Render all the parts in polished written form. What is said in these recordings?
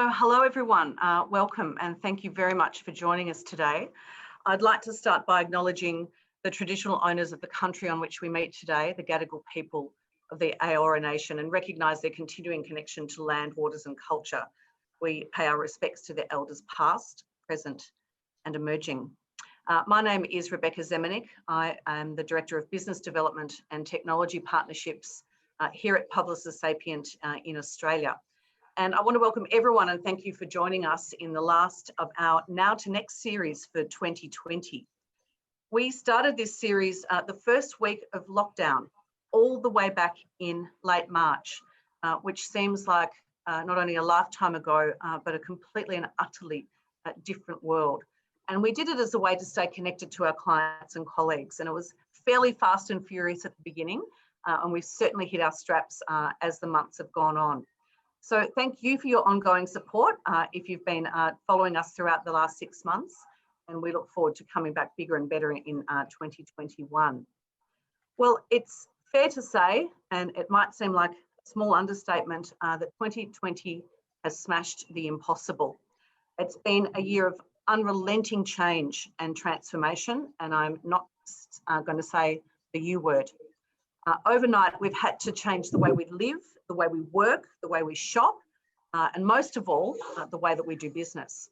So hello everyone, welcome and thank you very much for joining us today. I'd like to start by acknowledging the traditional owners of the country on which we meet today, the Gadigal people of the Eora Nation, and recognise their continuing connection to land, waters and culture. We pay our respects to the elders past, present and emerging. My name is Rebecca Zemunick. I am the Director of Business Development and Technology Partnerships here at Publicis Sapient in Australia. And I want to welcome everyone and thank you for joining us in the last of our Now to Next series for 2020. We started this series the first week of lockdown, all the way back in late March, which seems like not only a lifetime ago, but a completely and utterly different world. And we did it as a way to stay connected to our clients and colleagues. And it was fairly fast and furious at the beginning, and we've certainly hit our straps as the months have gone on. So thank you for your ongoing support if you've been following us throughout the last 6 months, and we look forward to coming back bigger and better in 2021. Well, it's fair to say, and it might seem like a small understatement, that 2020 has smashed the impossible. It's been a year of unrelenting change and transformation, and I'm not going to say the U word. Overnight, we've had to change the way we live, the way we work, the way we shop, and most of all, the way that we do business.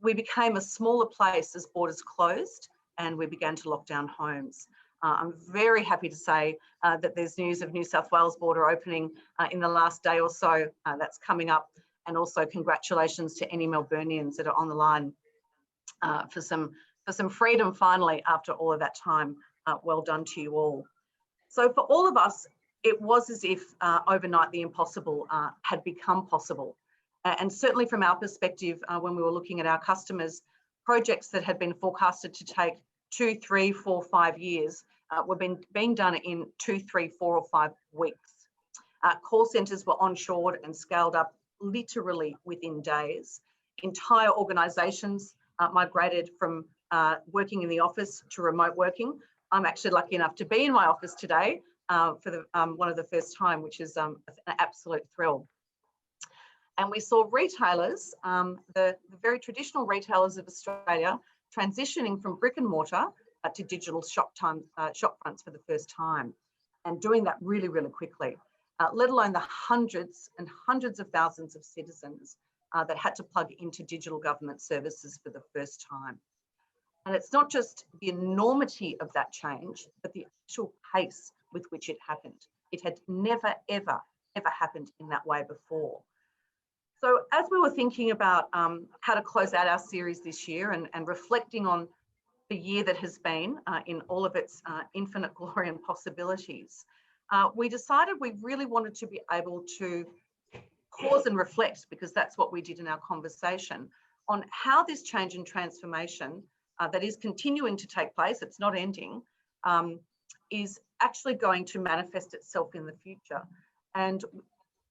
We became a smaller place as borders closed and we began to lock down homes. I'm very happy to say that there's news of New South Wales border opening in the last day or so. That's coming up, and also congratulations to any Melburnians that are on the line for some freedom finally after all of that time. Well done to you all. So for all of us, it was as if overnight the impossible had become possible. And certainly from our perspective, when we were looking at our customers, projects that had been forecasted to take 2, 3, 4, 5 years were being done in 2, 3, 4 or 5 weeks. Call centres were onshored and scaled up literally within days. Entire organisations migrated from working in the office to remote working. I'm actually lucky enough to be in my office today for one of the first time, which is an absolute thrill. And we saw retailers, the very traditional retailers of Australia, transitioning from brick and mortar to digital shop fronts for the first time, and doing that really, really quickly, let alone the hundreds and hundreds of thousands of citizens that had to plug into digital government services for the first time. And it's not just the enormity of that change, but the actual pace with which it happened. It had never, ever, ever happened in that way before. So as we were thinking about how to close out our series this year and reflecting on the year that has been in all of its infinite glory and possibilities, we decided we really wanted to be able to pause and reflect, because that's what we did in our conversation, on how this change and transformation that is continuing to take place, it's not ending, is actually going to manifest itself in the future. And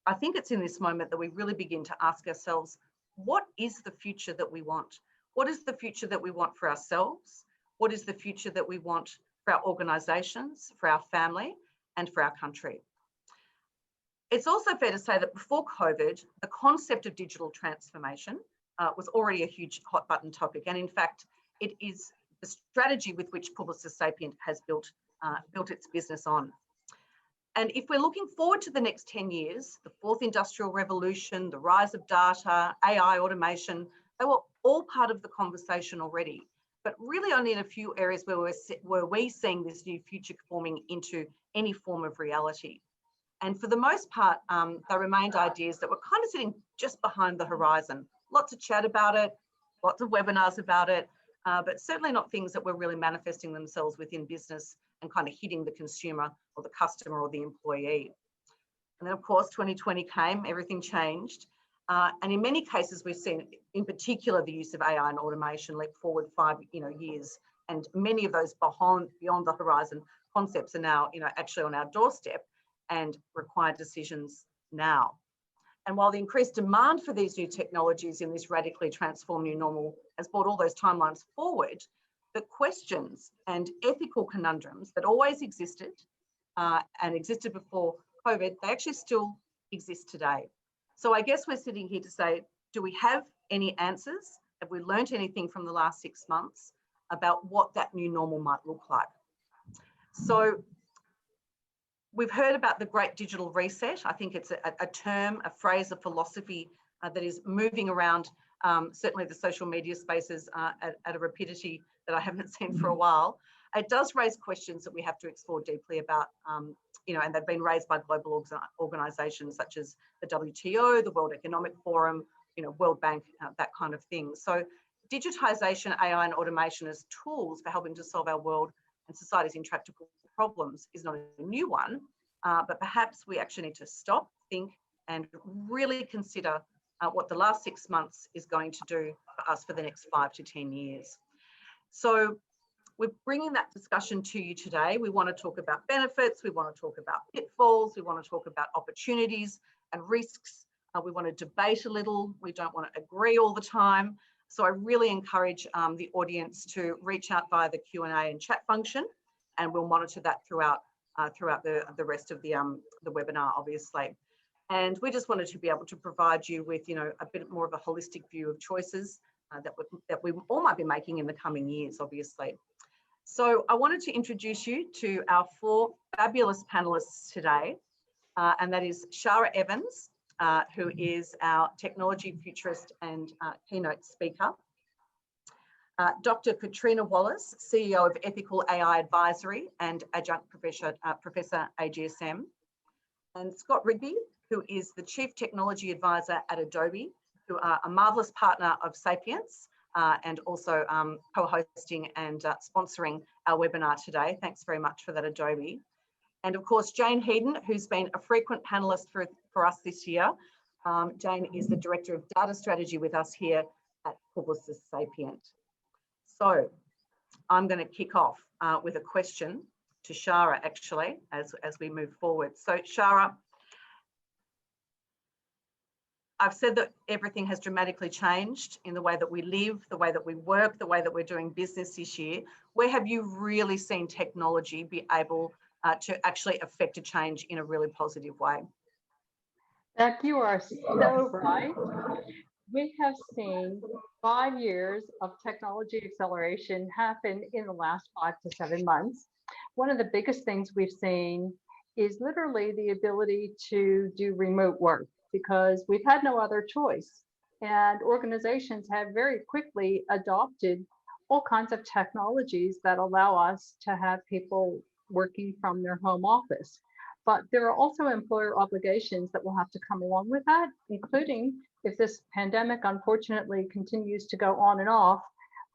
I think it's in this moment that we really begin to ask ourselves, what is the future that we want? What is the future that we want for ourselves? What is the future that we want for our organisations, for our family, and for our country? It's also fair to say that before COVID, the concept of digital transformation was already a huge hot button topic. And in fact, it is the strategy with which Publicis Sapient has built its business on. And if we're looking forward to the next 10 years, the fourth industrial revolution, the rise of data, AI, automation, they were all part of the conversation already, but really only in a few areas where we're seeing this new future forming into any form of reality. And for the most part, they remained ideas that were kind of sitting just behind the horizon. Lots of chat about it, lots of webinars about it, but certainly not things that were really manifesting themselves within business and kind of hitting the consumer or the customer or the employee. And then of course, 2020 came, everything changed. And in many cases, we've seen in particular the use of AI and automation leap forward 5 years. And many of those beyond the horizon concepts are now actually on our doorstep and require decisions now. And while the increased demand for these new technologies in this radically transformed new normal has brought all those timelines forward, the questions and ethical conundrums that always existed and existed before COVID, they actually still exist today. So I guess we're sitting here to say, Do we have any answers? Have we learnt anything from the last 6 months about what that new normal might look like? So we've heard about the great digital reset. I think it's a term, a phrase, a philosophy that is moving around certainly the social media spaces at a rapidity that I haven't seen for a while. It does raise questions that we have to explore deeply about, you know, and they've been raised by global organisations such as the WTO, the World Economic Forum, you know, World Bank, that kind of thing. So digitisation, AI and automation as tools for helping to solve our world and society's intractable problems is not a new one, but perhaps we actually need to stop, think and really consider what the last 6 months is going to do for us for the next 5 to 10 years. So we're bringing that discussion to you today. We want to talk about benefits, we want to talk about pitfalls, we want to talk about opportunities and risks. We want to debate a little, we don't want to agree all the time. So I really encourage the audience to reach out via the Q&A and chat function, and we'll monitor that throughout the rest of the webinar, obviously. And we just wanted to be able to provide you with, you know, a bit more of a holistic view of choices that we all might be making in the coming years, obviously. So I wanted to introduce you to our 4 fabulous panelists today, and that is Shara Evans, who is our technology futurist and keynote speaker. Dr. Catriona Wallace, CEO of Ethical AI Advisory and adjunct professor AGSM. And Scott Rigby, who is the Chief Technology Advisor at Adobe, who are a marvellous partner of Sapience and also co-hosting and sponsoring our webinar today. Thanks very much for that, Adobe. And of course, Jane Headon, who's been a frequent panellist for us this year. Jane is the Director of Data Strategy with us here at Publicis Sapient. So I'm going to kick off with a question to Shara, actually, as we move forward. So Shara, I've said that everything has dramatically changed in the way that we live, the way that we work, the way that we're doing business this year. Where have you really seen technology be able to actually affect a change in a really positive way? Beck, you are so right. We have seen 5 years of technology acceleration happen in the last 5 to 7 months. One of the biggest things we've seen is literally the ability to do remote work, because we've had no other choice. And organizations have very quickly adopted all kinds of technologies that allow us to have people working from their home office. But there are also employer obligations that will have to come along with that, including if this pandemic unfortunately continues to go on and off,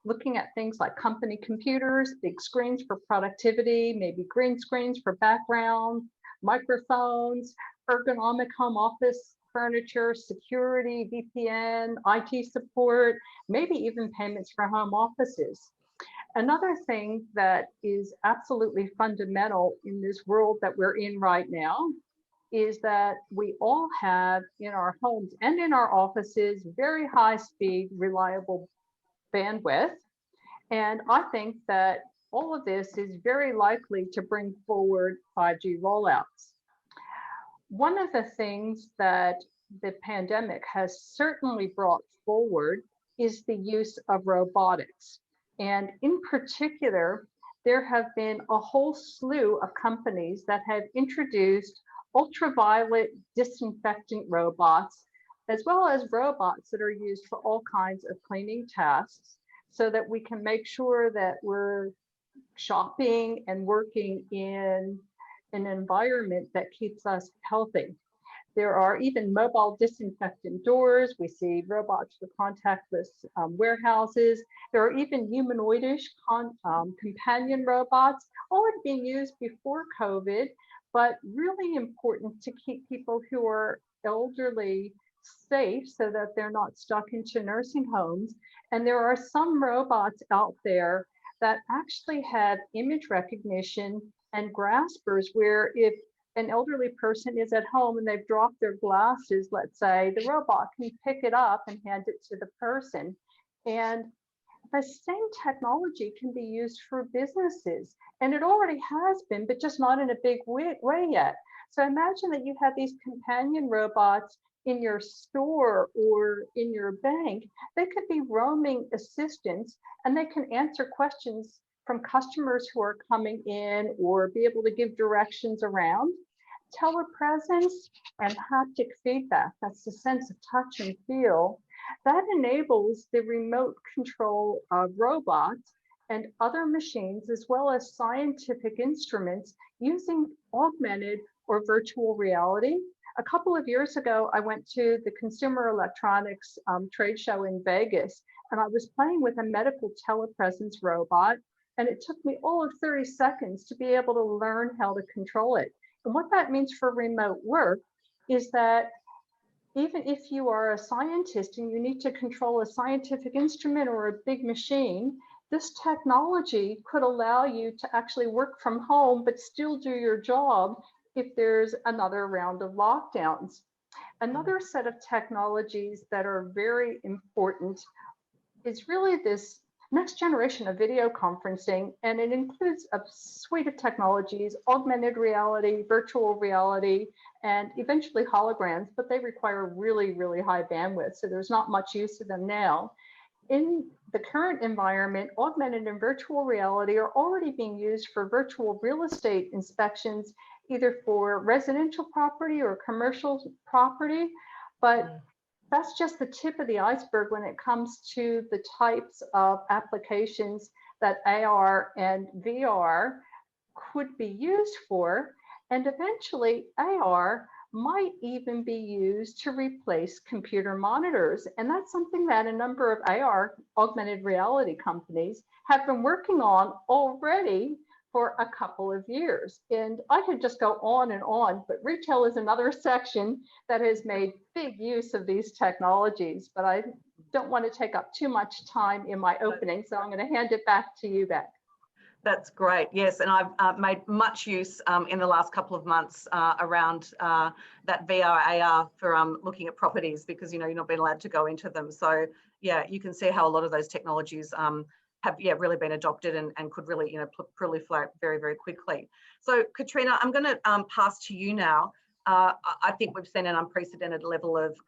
looking at things like company computers, big screens for productivity, maybe green screens for background, microphones, ergonomic home office furniture, security, VPN, IT support, maybe even payments for home offices. Another thing that is absolutely fundamental in this world that we're in right now is that we all have in our homes and in our offices very high speed, reliable bandwidth. And I think that all of this is very likely to bring forward 5G rollouts. One of the things that the pandemic has certainly brought forward is the use of robotics. And in particular, there have been a whole slew of companies that have introduced ultraviolet disinfectant robots, as well as robots that are used for all kinds of cleaning tasks, so that we can make sure that we're shopping and working in an environment that keeps us healthy. There are even mobile disinfectant doors. We see robots for contactless warehouses. There are even humanoidish companion robots, already being used before COVID, but really important to keep people who are elderly safe so that they're not stuck into nursing homes. And there are some robots out there that actually have image recognition and graspers, where if an elderly person is at home and they've dropped their glasses, let's say, the robot can pick it up and hand it to the person. And the same technology can be used for businesses. And it already has been, but just not in a big way yet. So imagine that you have these companion robots in your store or in your bank, they could be roaming assistants, and they can answer questions from customers who are coming in or be able to give directions around. Telepresence and haptic feedback, that's the sense of touch and feel, that enables the remote control of robots and other machines, as well as scientific instruments, using augmented or virtual reality. A couple of years ago, I went to the Consumer Electronics trade show in Vegas, and I was playing with a medical telepresence robot, and it took me all of 30 seconds to be able to learn how to control it. And what that means for remote work is that even if you are a scientist and you need to control a scientific instrument or a big machine, this technology could allow you to actually work from home, but still do your job if there's another round of lockdowns. Another set of technologies that are very important is really this next generation of video conferencing, and it includes a suite of technologies: augmented reality, virtual reality, and eventually holograms, but they require really, really high bandwidth, so there's not much use of them now. In the current environment, augmented and virtual reality are already being used for virtual real estate inspections, either for residential property or commercial property, but that's just the tip of the iceberg when it comes to the types of applications that AR and VR could be used for. And eventually AR might even be used to replace computer monitors. And that's something that a number of AR, augmented reality companies, have been working on already for a couple of years. And I could just go on and on, but retail is another section that has made big use of these technologies. But I don't want to take up too much time in my opening, so I'm going to hand it back to you, Beck. That's great. Yes, and I've made much use in the last couple of months around that VR AR for looking at properties, because you're not being allowed to go into them. So yeah, you can see how a lot of those technologies have really been adopted and could really proliferate very, very quickly. So Catriona, I'm going to pass to you now. I think we've seen an unprecedented level of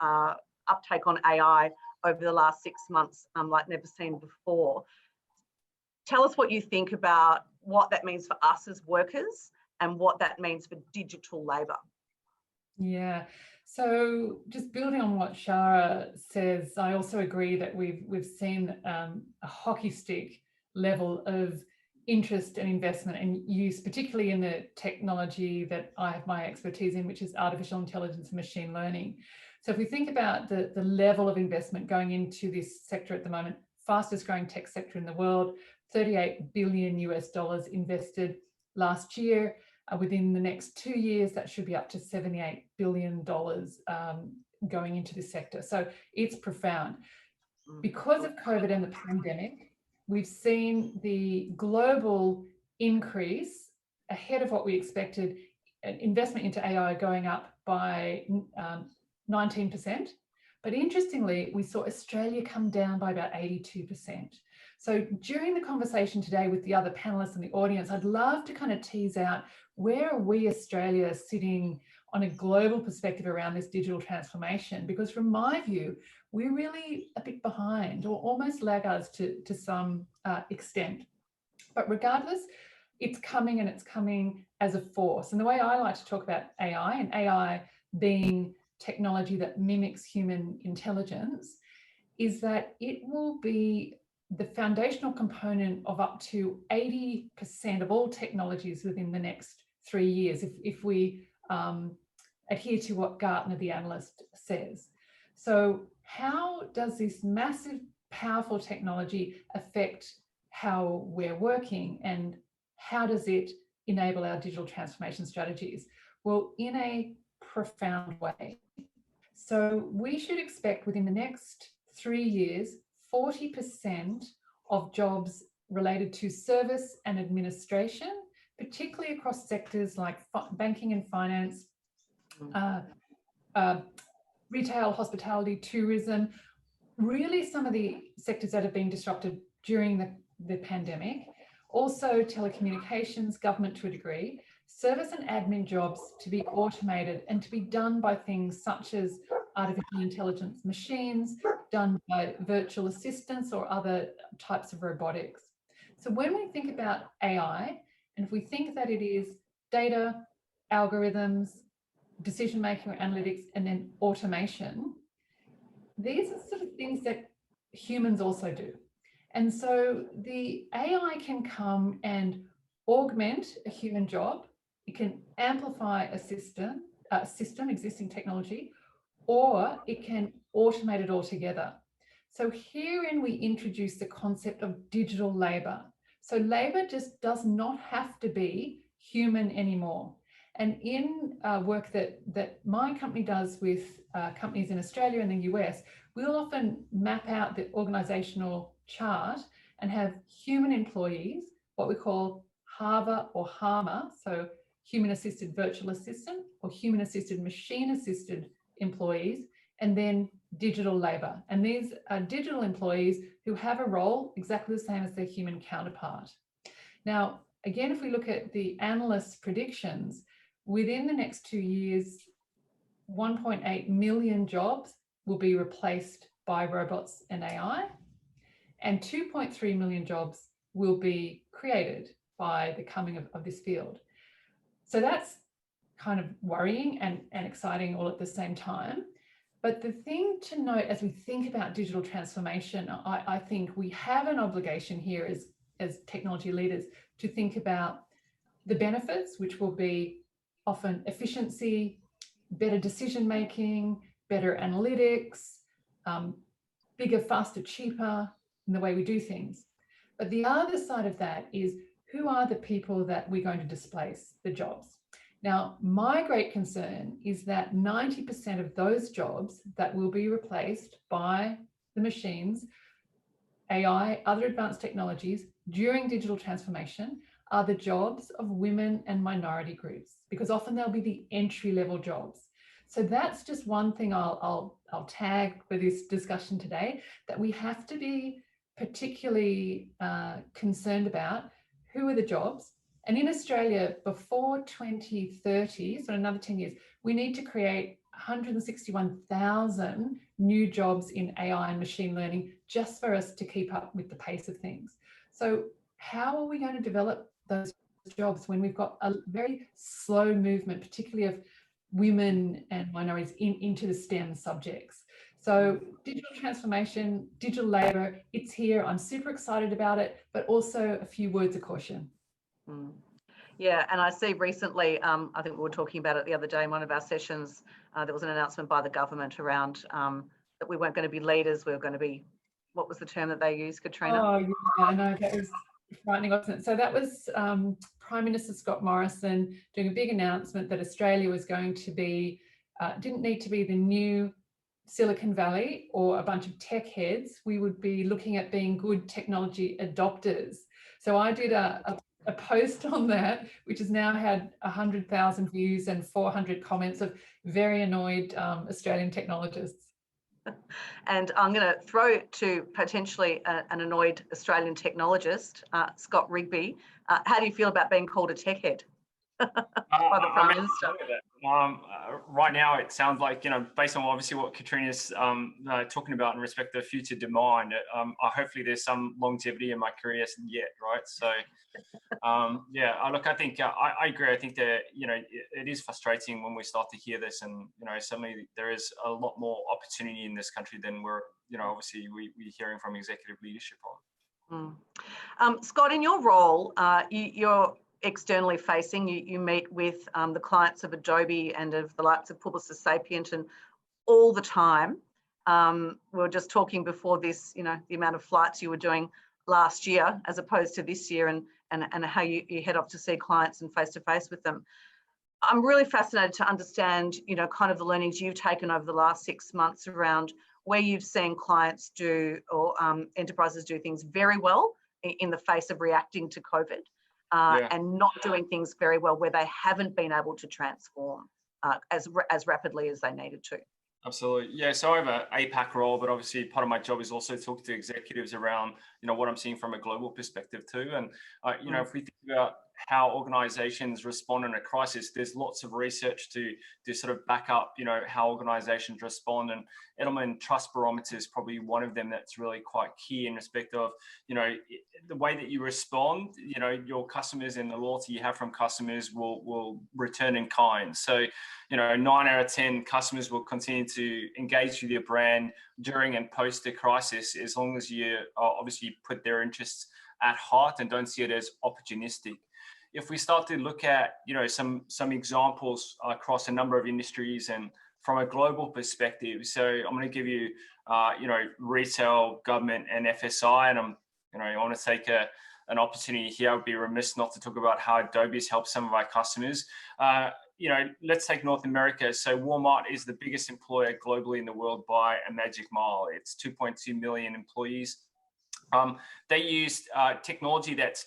uptake on AI over the last 6 months, like never seen before. Tell us what you think about what that means for us as workers and what that means for digital labour. Yeah, so just building on what Shara says, I also agree that we've seen a hockey stick level of interest and investment and use, particularly in the technology that I have my expertise in, which is artificial intelligence and machine learning. So if we think about the level of investment going into this sector at the moment, fastest growing tech sector in the world, $38 billion invested last year. Within the next 2 years, that should be up to $78 billion going into this sector. So it's profound. Because of COVID and the pandemic, we've seen the global increase ahead of what we expected, investment into AI going up by 19%. But interestingly, we saw Australia come down by about 82%. So during the conversation today with the other panelists in the audience, I'd love to kind of tease out, where are we, Australia, sitting on a global perspective around this digital transformation? Because from my view, we're really a bit behind, or almost laggards to some extent. But regardless, it's coming, and it's coming as a force. And the way I like to talk about AI, and AI being technology that mimics human intelligence, is that it will be the foundational component of up to 80% of all technologies within the next 3 years, if we adhere to what Gartner, the analyst, says. So how does this massive, powerful technology affect how we're working, and how does it enable our digital transformation strategies? Well, in a profound way. So we should expect within the next 3 years, 40% of jobs related to service and administration, particularly across sectors like banking and finance, retail, hospitality, tourism, really some of the sectors that have been disrupted during the pandemic. Also telecommunications, government to a degree, service and admin jobs to be automated and to be done by things such as artificial intelligence machines, done by virtual assistants or other types of robotics. So when we think about AI, and if we think that it is data, algorithms, decision-making or analytics, and then automation, these are sort of things that humans also do. And so the AI can come and augment a human job. It can amplify a system, existing technology, or it can automate it altogether. So herein we introduce the concept of digital labor. So labor just does not have to be human anymore. And in work that my company does with companies in Australia and the US, we'll often map out the organizational chart and have human employees, what we call HAVA or HAMA, so human assisted virtual assistant or human assisted machine assisted employees, and then digital labor. And these are digital employees who have a role exactly the same as their human counterpart. Now, again, if we look at the analysts' predictions, within the next 2 years, 1.8 million jobs will be replaced by robots and AI, and 2.3 million jobs will be created by the coming of this field. So that's kind of worrying and exciting all at the same time. But the thing to note as we think about digital transformation, I think we have an obligation here as technology leaders to think about the benefits, which will be often efficiency, better decision-making, better analytics, bigger, faster, cheaper in the way we do things. But the other side of that is, who are the people that we're going to displace, the jobs? Now, my great concern is that 90% of those jobs that will be replaced by the machines, AI, other advanced technologies during digital transformation are the jobs of women and minority groups, because often they'll be the entry-level jobs. So that's just one thing I'll tag for this discussion today, that we have to be particularly concerned about who are the jobs. And in Australia, before 2030, so another 10 years, we need to create 161,000 new jobs in AI and machine learning just for us to keep up with the pace of things. So how are we going to develop those jobs when we've got a very slow movement, particularly of women and minorities into the STEM subjects? So digital transformation, digital labor, it's here. I'm super excited about it, but also a few words of caution. Yeah, and I see recently, I think we were talking about it the other day in one of our sessions, there was an announcement by the government around that we weren't going to be leaders, we were going to be, what was the term that they used, Catriona? Oh, yeah, I know, that was frightening, wasn't it? So that was Prime Minister Scott Morrison doing a big announcement that Australia was going to be, didn't need to be the new Silicon Valley or a bunch of tech heads. We would be looking at being good technology adopters. So I did a post on that, which has now had 100,000 views and 400 comments of very annoyed Australian technologists. And I'm going to throw to potentially an annoyed Australian technologist, Scott Rigby. How do you feel about being called a tech head by the Prime Minister? Right now, it sounds like, based on obviously what Catriona's talking about in respect to future demand, hopefully there's some longevity in my career yet, right? So, yeah, look, I think I agree. I think that, it is frustrating when we start to hear this, and, suddenly there is a lot more opportunity in this country than we're hearing from executive leadership on. Scott, in your role, you're externally facing, you meet with the clients of Adobe and of the likes of Publicis Sapient and all the time. We were just talking before this, the amount of flights you were doing last year as opposed to this year, and how you head off to see clients and face-to-face with them. I'm really fascinated to understand, kind of the learnings you've taken over the last 6 months around where you've seen clients do or enterprises do things very well in the face of reacting to COVID. And not doing things very well where they haven't been able to transform as rapidly as they needed to. Absolutely. Yeah, so I have an APAC role, but obviously part of my job is also talking to executives around, what I'm seeing from a global perspective too. And, if we think about how organizations respond in a crisis, there's lots of research to sort of back up, you know, how organizations respond. And Edelman Trust Barometer is probably one of them that's really quite key in respect of, you know, the way that you respond, you know, your customers and the loyalty you have from customers will return in kind. So, you know, 9 out of 10 customers will continue to engage with your brand during and post the crisis, as long as you obviously put their interests at heart and don't see it as opportunistic. If we start to look at, you know, some examples across a number of industries and from a global perspective, so I'm going to give you, you know, retail, government, and FSI, and I want to take an opportunity here. I would be remiss not to talk about how Adobe has helped some of our customers. You know, let's take North America. So Walmart is the biggest employer globally in the world by a magic mile. It's 2.2 million employees. They used technology that's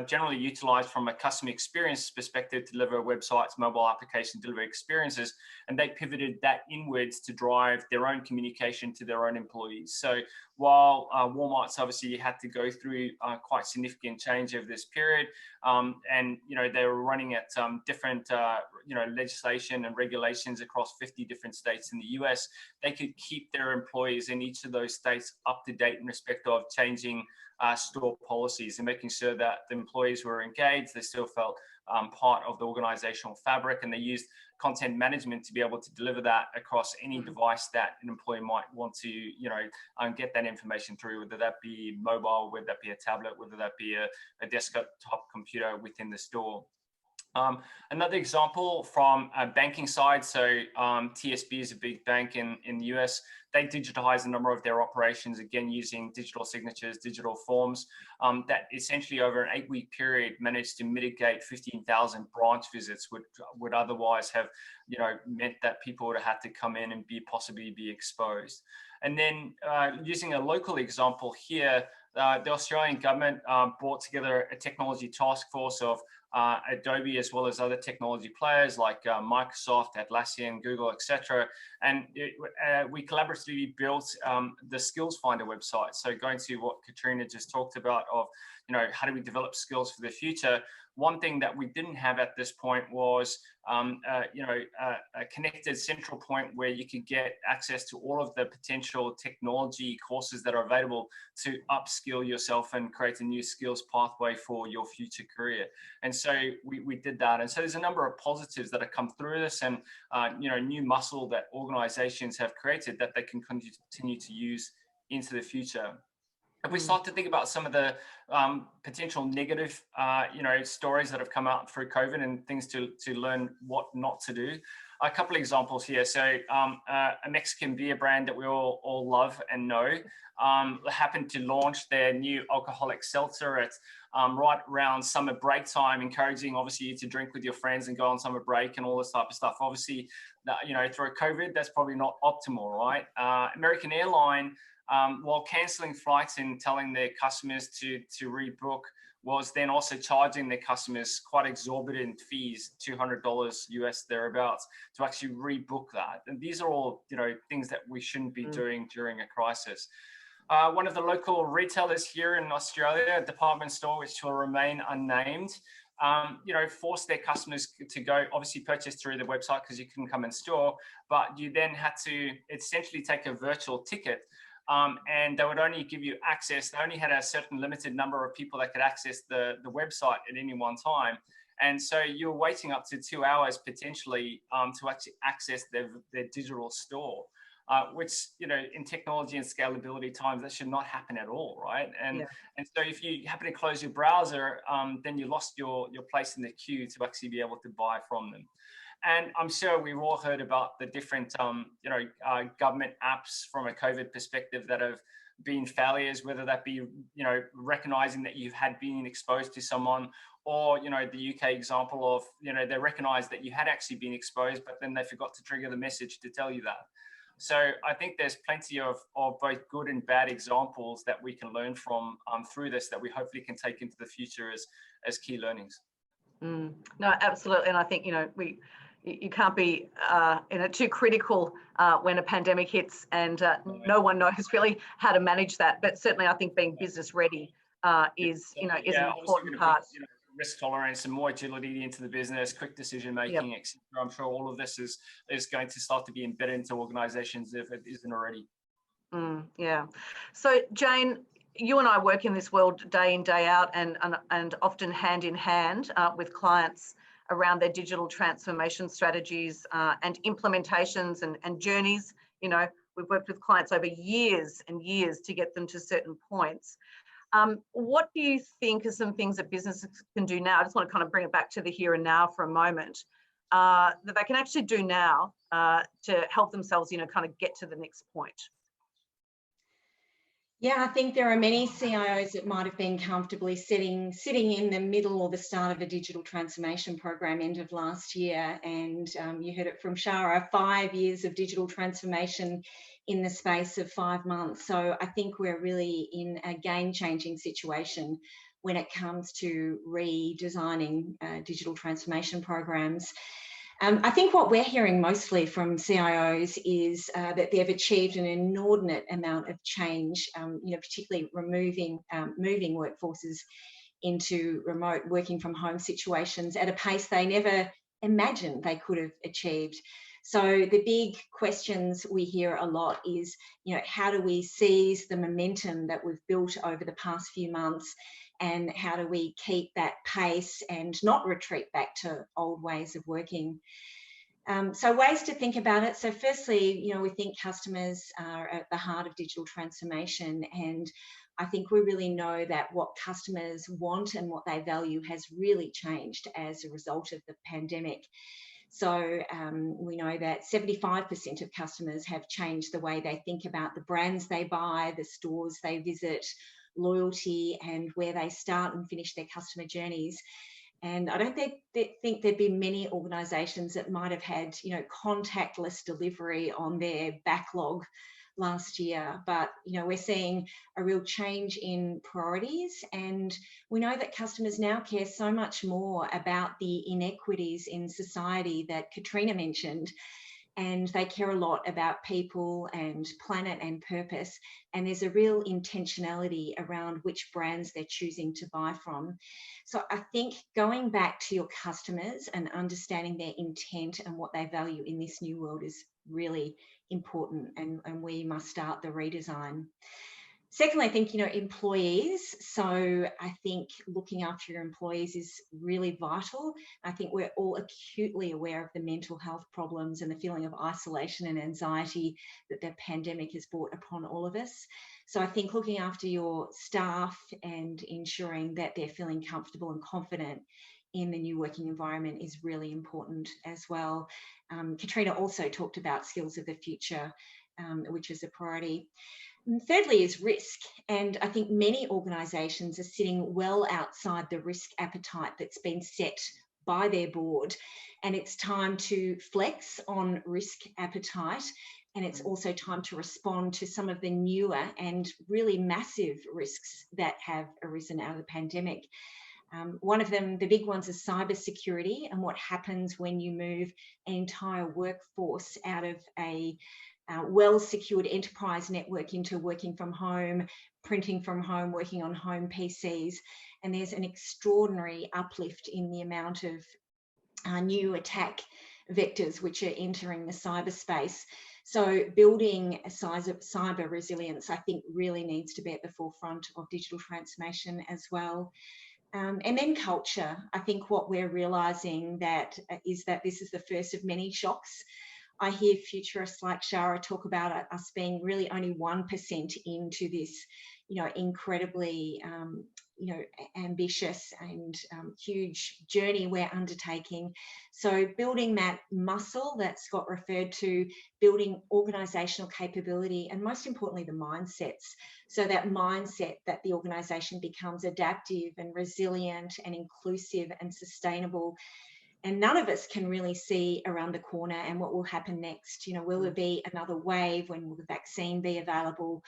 generally utilized from a customer experience perspective to deliver websites, mobile applications, deliver experiences, and they pivoted that inwards to drive their own communication to their own employees. So while Walmart's obviously had to go through quite significant change over this period, and you know, they were running at different you know, legislation and regulations across 50 different states in the US, they could keep their employees in each of those states up to date in respect of changing store policies and making sure that the employees were engaged, they still felt part of the organizational fabric, and they used content management to be able to deliver that across any device that an employee might want to, you know, get that information through, whether that be mobile, whether that be a tablet, whether that be a desktop computer within the store. Another example from a banking side, so TSB is a big bank in the US. They digitized a number of their operations, again, using digital signatures, digital forms, that essentially over an 8-week period managed to mitigate 15,000 branch visits, which would otherwise have, you know, meant that people would have had to come in and possibly be exposed. And then using a local example here, the Australian government brought together a technology task force of Adobe, as well as other technology players like Microsoft, Atlassian, Google, etc. And we collaboratively built the Skills Finder website. So going to what Catriona just talked about of, you know, how do we develop skills for the future? One thing that we didn't have at this point was, you know, a connected central point where you could get access to all of the potential technology courses that are available to upskill yourself and create a new skills pathway for your future career. And so we did that. And so there's a number of positives that have come through this, and you know, new muscle that organizations have created that they can continue to use into the future. If we start to think about some of the potential negative, you know, stories that have come out through COVID and things to learn what not to do, a couple of examples here. So a Mexican beer brand that we all love and know happened to launch their new alcoholic seltzer at right around summer break time, encouraging obviously you to drink with your friends and go on summer break and all this type of stuff. Obviously, you know, through COVID, that's probably not optimal, right? American Airline, while cancelling flights and telling their customers to rebook, was then also charging their customers quite exorbitant fees, $200 US thereabouts, to actually rebook that. And these are all, you know, things that we shouldn't be doing during a crisis. One of the local retailers here in Australia, a department store which will remain unnamed, you know, forced their customers to go obviously purchase through the website because you couldn't come in store, but you then had to essentially take a virtual ticket. And they would only give you access. They only had a certain limited number of people that could access the website at any one time. And so you were waiting up to 2 hours potentially to actually access their digital store, which, you know, in technology and scalability times, that should not happen at all, right? And so if you happen to close your browser, then you lost your place in the queue to actually be able to buy from them. And I'm sure we've all heard about the different, you know, government apps from a COVID perspective that have been failures, whether that be, you know, recognizing that you've had been exposed to someone, or, you know, the UK example of, you know, they recognized that you had actually been exposed, but then they forgot to trigger the message to tell you that. So I think there's plenty of both good and bad examples that we can learn from through this, that we hopefully can take into the future as key learnings. No, absolutely. And I think, you know, you can't be too critical when a pandemic hits, and no one knows really how to manage that. But certainly, I think being business ready is, you know, is an important part. risk tolerance and more agility into the business, quick decision making, etc. I'm sure all of this is going to start to be embedded into organizations if it isn't already. Yeah. So Jane, you and I work in this world day in, day out, and often hand in hand with clients around their digital transformation strategies and implementations and journeys. You know, we've worked with clients over years and years to get them to certain points. What do you think are some things that businesses can do now? I just want to kind of bring it back to the here and now for a moment, that they can actually do now to help themselves, you know, kind of get to the next point. Yeah, I think there are many CIOs that might have been comfortably sitting in the middle or the start of a digital transformation program end of last year. And you heard it from Shara, 5 years of digital transformation in the space of 5 months. So I think we're really in a game-changing situation when it comes to redesigning digital transformation programs. I think what we're hearing mostly from CIOs is that they've achieved an inordinate amount of change, you know, particularly moving workforces into remote working from home situations at a pace they never imagined they could have achieved. So the big questions we hear a lot is, you know, how do we seize the momentum that we've built over the past few months, and how do we keep that pace and not retreat back to old ways of working? So ways to think about it. So firstly, you know, we think customers are at the heart of digital transformation, and I think we really know that what customers want and what they value has really changed as a result of the pandemic. So we know that 75% of customers have changed the way they think about the brands they buy, the stores they visit, loyalty, and where they start and finish their customer journeys. And I don't think there'd be many organisations that might have had, you know, contactless delivery on their backlog last year. But, you know, we're seeing a real change in priorities, and we know that customers now care so much more about the inequities in society that Catriona mentioned. And they care a lot about people and planet and purpose. And there's a real intentionality around which brands they're choosing to buy from. So I think going back to your customers and understanding their intent and what they value in this new world is really important, and we must start the redesign. Secondly, I think, you know, employees. So I think looking after your employees is really vital. I think we're all acutely aware of the mental health problems and the feeling of isolation and anxiety that the pandemic has brought upon all of us. So I think looking after your staff and ensuring that they're feeling comfortable and confident in the new working environment is really important as well. Catriona also talked about skills of the future, which is a priority. And thirdly is risk, and I think many organisations are sitting well outside the risk appetite that's been set by their board, and it's time to flex on risk appetite, and it's also time to respond to some of the newer and really massive risks that have arisen out of the pandemic. One of them, the big ones, is cybersecurity and what happens when you move an entire workforce out of a well-secured enterprise network into working from home, printing from home, working on home PCs. And there's an extraordinary uplift in the amount of new attack vectors which are entering the cyberspace. So building a cyber resilience, I think, really needs to be at the forefront of digital transformation as well. And then culture. I think what we're realising is that this is the first of many shocks. I hear futurists like Shara talk about us being really only 1% into this, you know, incredibly, you know, ambitious and huge journey we're undertaking. So building that muscle that Scott referred to, building organisational capability, and most importantly, the mindsets. So that mindset that the organisation becomes adaptive and resilient and inclusive and sustainable. And none of us can really see around the corner and what will happen next. You know, will there be another wave? When will the vaccine be available?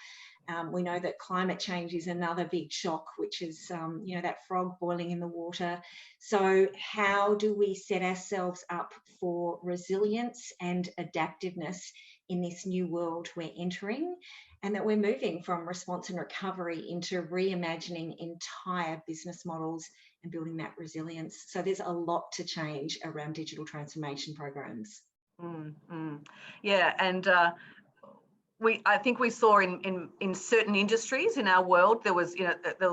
We know that climate change is another big shock, which is, you know, that frog boiling in the water. So how do we set ourselves up for resilience and adaptiveness in this new world we're entering, and that we're moving from response and recovery into reimagining entire business models and building that resilience. So there's a lot to change around digital transformation programs. Yeah, and I think we saw in certain industries in our world there was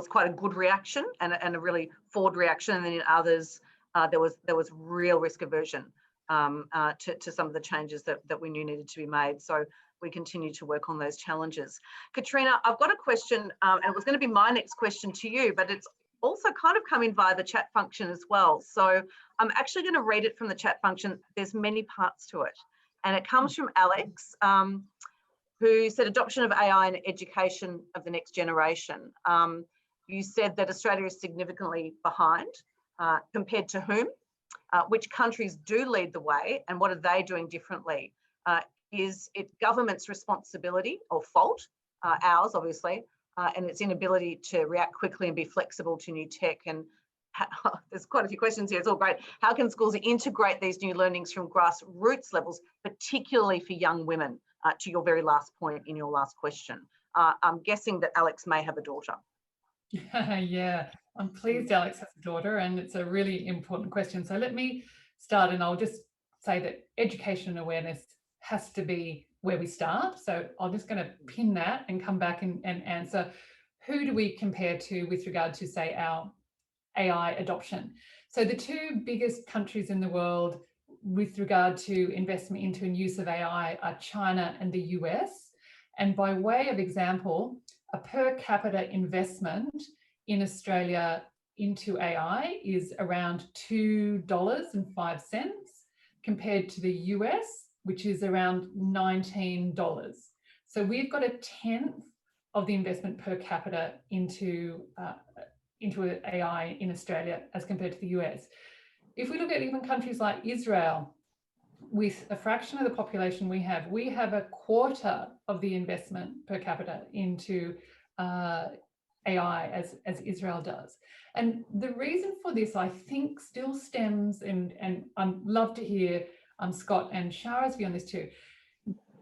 quite a good reaction and a really forward reaction, and then in others there was real risk aversion to some of the changes that we knew needed to be made. So we continue to work on those challenges. Catriona, I've got a question, and it was going to be my next question to you, but it's also kind of come in via the chat function as well. So I'm actually going to read it from the chat function. There's many parts to it, and it comes from Alex, who said adoption of AI in education of the next generation. You said that Australia is significantly behind, compared to whom? Which countries do lead the way, and what are they doing differently? Is it government's responsibility or fault, ours obviously, and its inability to react quickly and be flexible to new tech? And there's quite a few questions here, it's all great. How can schools integrate these new learnings from grassroots levels, particularly for young women, to your very last point in your last question? I'm guessing that Alex may have a daughter. Yeah, I'm pleased Alex has a daughter, and it's a really important question. So let me start, and I'll just say that education and awareness has to be where we start. So I'm just going to pin that and come back and answer, who do we compare to with regard to, say, our AI adoption? So the two biggest countries in the world with regard to investment into and use of AI are China and the US. And by way of example, a per capita investment in Australia into AI is around $2.05 compared to the US, which is around $19. So we've got a tenth of the investment per capita into AI in Australia as compared to the US. If we look at even countries like Israel, with a fraction of the population we have a quarter of the investment per capita into AI as Israel does. And the reason for this, I think, still stems, and I'd love to hear Scott and Shara's view on this too.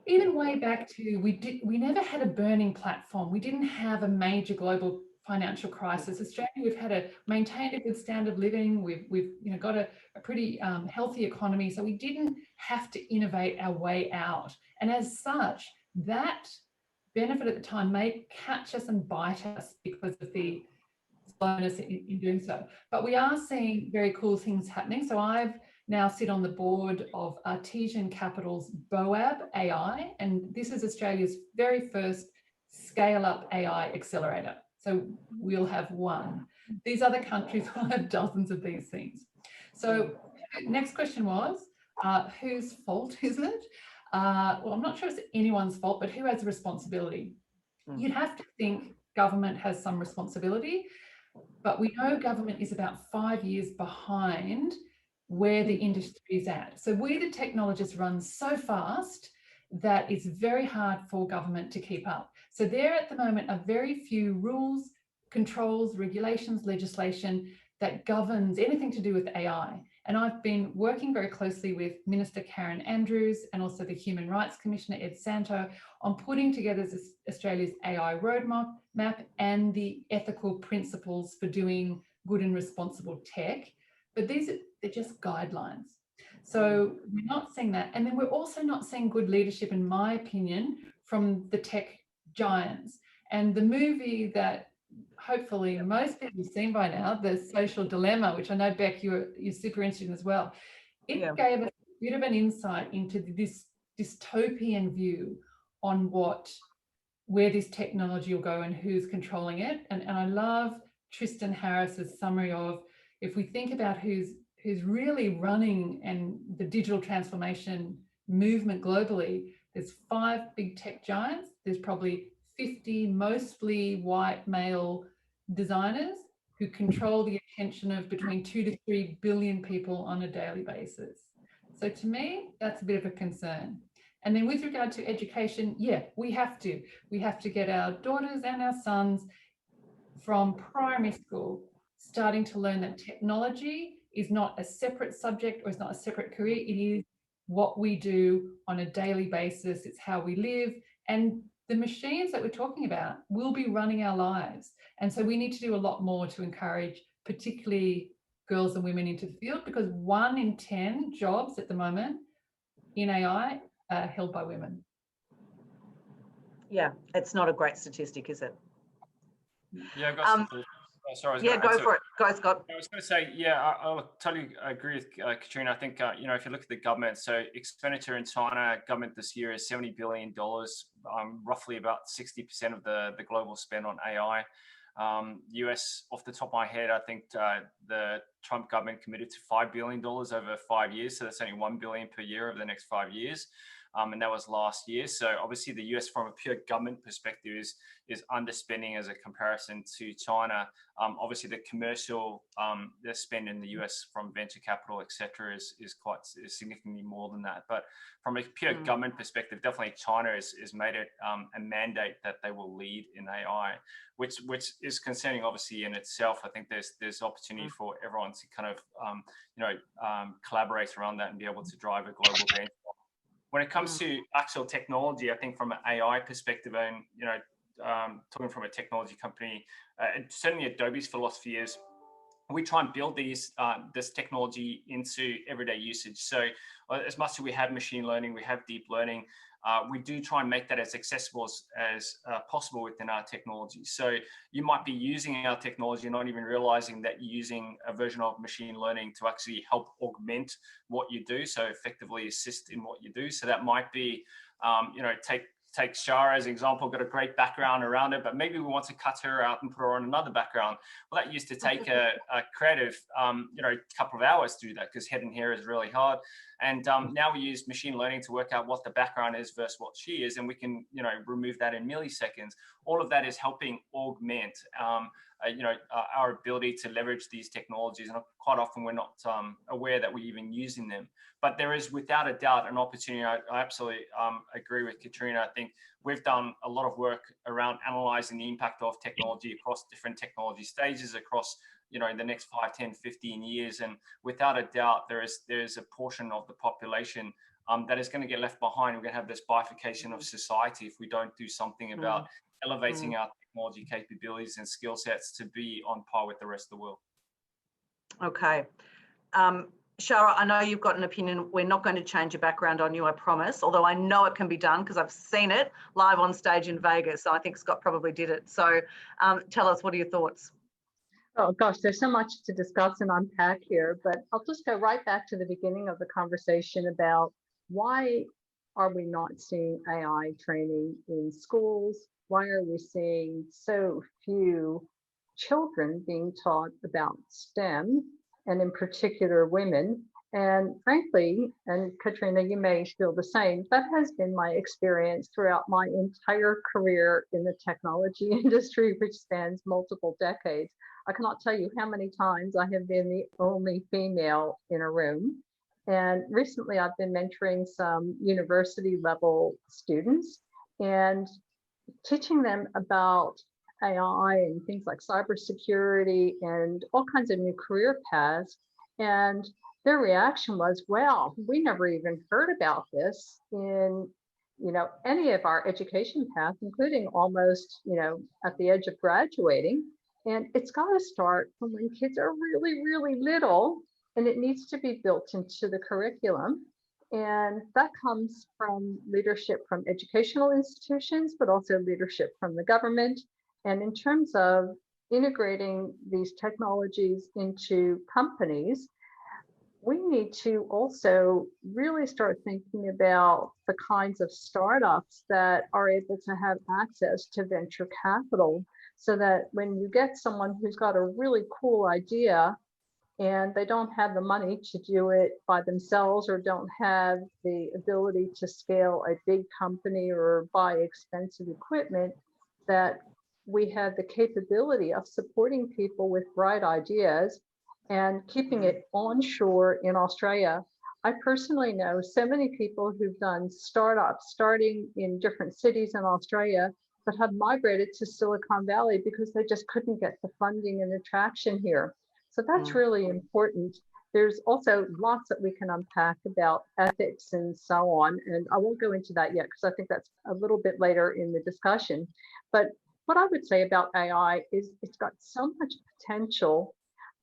Even way back to, we never had a burning platform. We didn't have a major global financial crisis. Australia, we've maintained a good standard of living. We've got a pretty healthy economy. So we didn't have to innovate our way out. And as such, that benefit at the time may catch us and bite us because of the slowness in doing so. But we are seeing very cool things happening. So I've now sit on the board of Artesian Capital's BOAB AI, and this is Australia's very first scale-up AI accelerator. So we'll have one. These other countries will have dozens of these things. So next question was, whose fault is it? Well, I'm not sure it's anyone's fault, but who has a responsibility? You'd have to think government has some responsibility, but we know government is about 5 years behind where the industry is at. So we, the technologists, run so fast that it's very hard for government to keep up. So there at the moment are very few rules, controls, regulations, legislation that governs anything to do with AI. And I've been working very closely with Minister Karen Andrews and also the Human Rights Commissioner, Ed Santo, on putting together Australia's AI roadmap and the ethical principles for doing good and responsible tech. But they're just guidelines. So we're not seeing that. And then we're also not seeing good leadership, in my opinion, from the tech giants. And the movie that hopefully most people have seen by now, The Social Dilemma, which I know, Beck, you're super interested in as well. It gave us a bit of an insight into this dystopian view on where this technology will go and who's controlling it. And I love Tristan Harris's summary of, if we think about who's really running and the digital transformation movement globally, there's 5 big tech giants. There's probably 50 mostly white male designers who control the attention of between 2 to 3 billion people on a daily basis. So to me, that's a bit of a concern. And then with regard to education, yeah, we have to get our daughters and our sons from primary school starting to learn that technology is not a separate subject or it's not a separate career. It is what we do on a daily basis. It's how we live. And the machines that we're talking about will be running our lives. And so we need to do a lot more to encourage particularly girls and women into the field, because 1 in 10 jobs at the moment in AI are held by women. It's not a great statistic, is it? Yeah, I've got some thoughts. Sorry, go for it. Go, Scott. I was going to say, I'll totally agree with Catriona. I think, if you look at the government, so expenditure in China government this year is $70 billion, roughly about 60% of the global spend on AI. US, off the top of my head, I think the Trump government committed to $5 billion over 5 years. So that's only $1 billion per year over the next 5 years. And that was last year. So obviously the US from a pure government perspective is underspending as a comparison to China. Obviously the commercial the spend in the US from venture capital, et cetera, is significantly more than that. But from a pure government perspective, definitely China has made it a mandate that they will lead in AI, which is concerning obviously in itself. I think there's opportunity for everyone to kind of collaborate around that and be able to drive a global benchmark. When it comes to actual technology, I think from an AI perspective, and talking from a technology company, certainly Adobe's philosophy is we try and build this technology into everyday usage. So as much as we have machine learning, we have deep learning, we do try and make that as accessible as possible within our technology. So you might be using our technology and not even realizing that you're using a version of machine learning to actually help augment what you do. So effectively assist in what you do. So that might be, take Shara as an example, got a great background around it, but maybe we want to cut her out and put her on another background. Well, that used to take a creative, couple of hours to do that because Headon here is really hard. And now we use machine learning to work out what the background is versus what she is, and we can, remove that in milliseconds. All of that is helping augment, our ability to leverage these technologies. And quite often we're not aware that we're even using them. But there is, without a doubt, an opportunity. I absolutely agree with Catriona. I think we've done a lot of work around analyzing the impact of technology across different technology stages across, the next 5, 10, 15 years. And without a doubt, there is a portion of the population that is going to get left behind. We're going to have this bifurcation of society if we don't do something about elevating our technology capabilities and skill sets to be on par with the rest of the world. Okay. Shara, I know you've got an opinion. We're not going to change your background on you, I promise, although I know it can be done because I've seen it live on stage in Vegas. So I think Scott probably did it. So tell us, what are your thoughts? Oh gosh, there's so much to discuss and unpack here, but I'll just go right back to the beginning of the conversation about why are we not seeing AI training in schools? Why are we seeing so few children being taught about STEM, and in particular women? And frankly, and Catriona, you may feel the same, that has been my experience throughout my entire career in the technology industry, which spans multiple decades. I cannot tell you how many times I have been the only female in a room. And recently I've been mentoring some university level students and teaching them about AI and things like cybersecurity and all kinds of new career paths. And their reaction was, well, we never even heard about this in, any of our education paths, including almost, at the edge of graduating. And it's got to start from when kids are really, really little, and it needs to be built into the curriculum. And that comes from leadership from educational institutions, but also leadership from the government. And in terms of integrating these technologies into companies, we need to also really start thinking about the kinds of startups that are able to have access to venture capital, so that when you get someone who's got a really cool idea and they don't have the money to do it by themselves or don't have the ability to scale a big company or buy expensive equipment, that we have the capability of supporting people with bright ideas and keeping it onshore in Australia. I personally know so many people who've done startups starting in different cities in Australia, but have migrated to Silicon Valley because they just couldn't get the funding and the traction here. So that's really important. There's also lots that we can unpack about ethics and so on. And I won't go into that yet because I think that's a little bit later in the discussion. But what I would say about AI is it's got so much potential,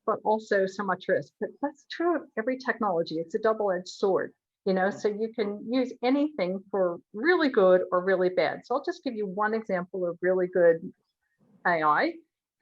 but also so much risk. But that's true of every technology. It's a double-edged sword, you know, so you can use anything for really good or really bad. So I'll just give you one example of really good AI,